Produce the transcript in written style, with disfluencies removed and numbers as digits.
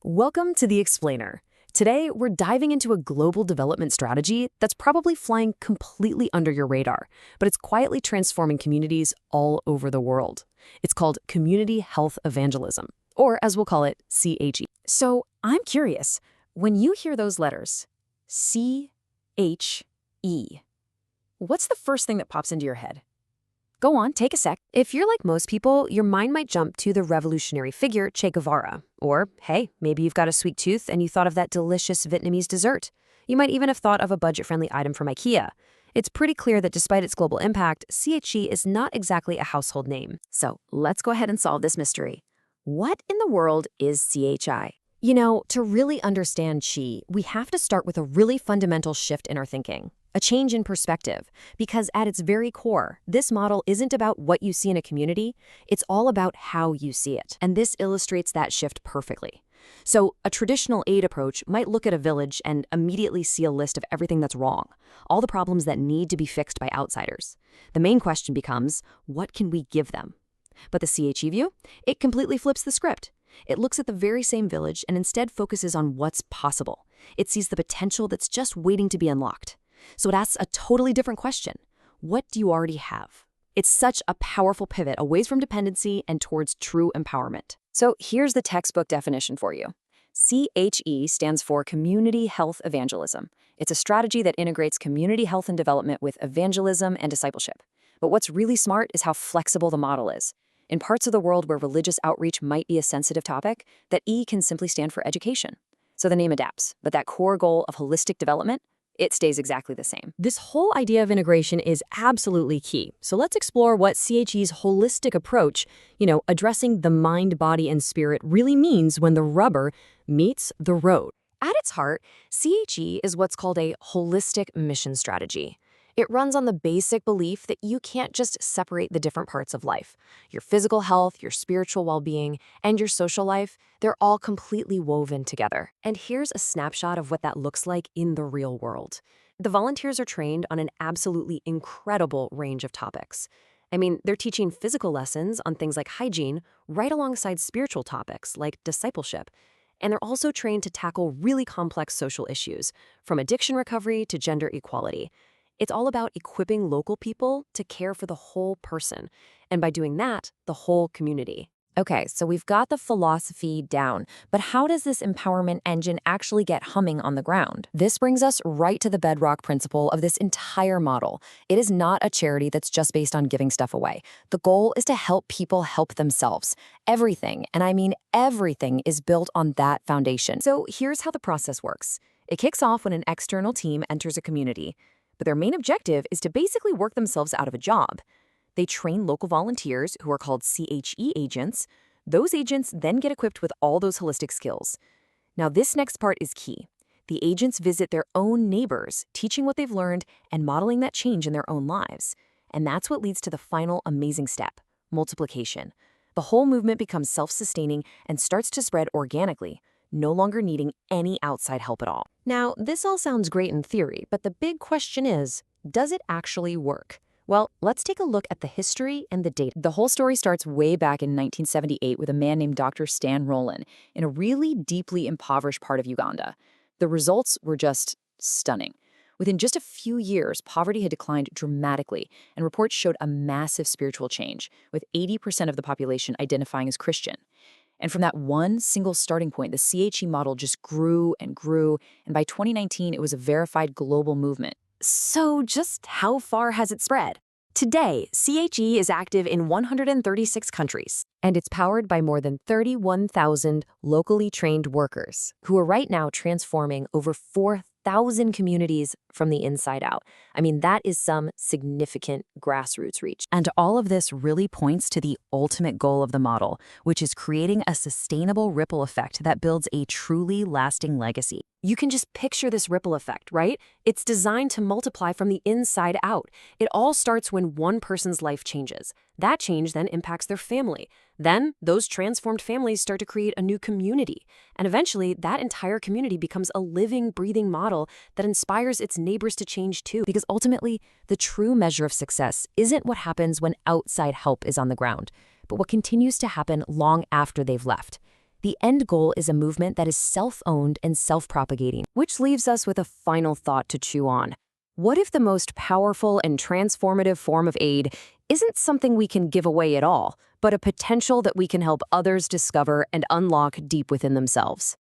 Welcome to The Explainer. Today, we're diving into a global development strategy that's probably flying completely under your radar, but it's quietly transforming communities all over the world. It's called Community Health Evangelism, or as we'll call it, CHE. So I'm curious, when you hear those letters, CHE, what's the first thing that pops into your head? Go on, take a sec. If you're like most people, your mind might jump to the revolutionary figure Che Guevara. Or, hey, maybe you've got a sweet tooth and you thought of that delicious Vietnamese dessert. You might even have thought of a budget-friendly item from IKEA. It's pretty clear that despite its global impact, CHE is not exactly a household name. So let's go ahead and solve this mystery. What in the world is CHI? You know, to really understand Chi, we have to start with a really fundamental shift in our thinking. A change in perspective, because at its very core, this model isn't about what you see in a community, it's all about how you see it. And this illustrates that shift perfectly. So a traditional aid approach might look at a village and immediately see a list of everything that's wrong, all the problems that need to be fixed by outsiders. The main question becomes, what can we give them? But the CHE view? It completely flips the script. It looks at the very same village and instead focuses on what's possible. It sees the potential that's just waiting to be unlocked. So it asks a totally different question. What do you already have? It's such a powerful pivot away from dependency and towards true empowerment. So here's the textbook definition for you. CHE stands for Community Health Evangelism. It's a strategy that integrates community health and development with evangelism and discipleship. But what's really smart is how flexible the model is. In parts of the world where religious outreach might be a sensitive topic, that E can simply stand for education. So the name adapts, but that core goal of holistic development, it stays exactly the same. This whole idea of integration is absolutely key. So let's explore what CHE's holistic approach, addressing the mind, body, and spirit really means when the rubber meets the road. At its heart, CHE is what's called a holistic mission strategy. It runs on the basic belief that you can't just separate the different parts of life. Your physical health, your spiritual well-being, and your social life, they're all completely woven together. And here's a snapshot of what that looks like in the real world. The volunteers are trained on an absolutely incredible range of topics. I mean, they're teaching physical lessons on things like hygiene right alongside spiritual topics like discipleship. And they're also trained to tackle really complex social issues, from addiction recovery to gender equality. It's all about equipping local people to care for the whole person, and by doing that, the whole community. Okay, so we've got the philosophy down, but how does this empowerment engine actually get humming on the ground? This brings us right to the bedrock principle of this entire model. It is not a charity that's just based on giving stuff away. The goal is to help people help themselves. Everything, and I mean everything, is built on that foundation. So here's how the process works. It kicks off when an external team enters a community. But their main objective is to basically work themselves out of a job. They train local volunteers who are called CHE agents. Those agents then get equipped with all those holistic skills. Now, this next part is key. The agents visit their own neighbors, teaching what they've learned and modeling that change in their own lives. And that's what leads to the final amazing step, multiplication. The whole movement becomes self-sustaining and starts to spread organically, no longer needing any outside help at all. Now, this all sounds great in theory, but the big question is, does it actually work? Well, let's take a look at the history and the data. The whole story starts way back in 1978 with a man named Dr. Stan Rowland in a really deeply impoverished part of Uganda. The results were just stunning. Within just a few years, poverty had declined dramatically, and reports showed a massive spiritual change, with 80% of the population identifying as Christian. And from that one single starting point, the CHE model just grew and grew, and by 2019, it was a verified global movement. So just how far has it spread? Today, CHE is active in 136 countries, and it's powered by more than 31,000 locally trained workers who are right now transforming over 4,000 communities from the inside out. I mean, that is some significant grassroots reach. And all of this really points to the ultimate goal of the model, which is creating a sustainable ripple effect that builds a truly lasting legacy. You can just picture this ripple effect, right? It's designed to multiply from the inside out. It all starts when one person's life changes. That change then impacts their family. Then, those transformed families start to create a new community. And eventually, that entire community becomes a living, breathing model that inspires its neighbors to change too. Because ultimately, the true measure of success isn't what happens when outside help is on the ground, but what continues to happen long after they've left. The end goal is a movement that is self-owned and self-propagating, which leaves us with a final thought to chew on. What if the most powerful and transformative form of aid isn't something we can give away at all, but a potential that we can help others discover and unlock deep within themselves?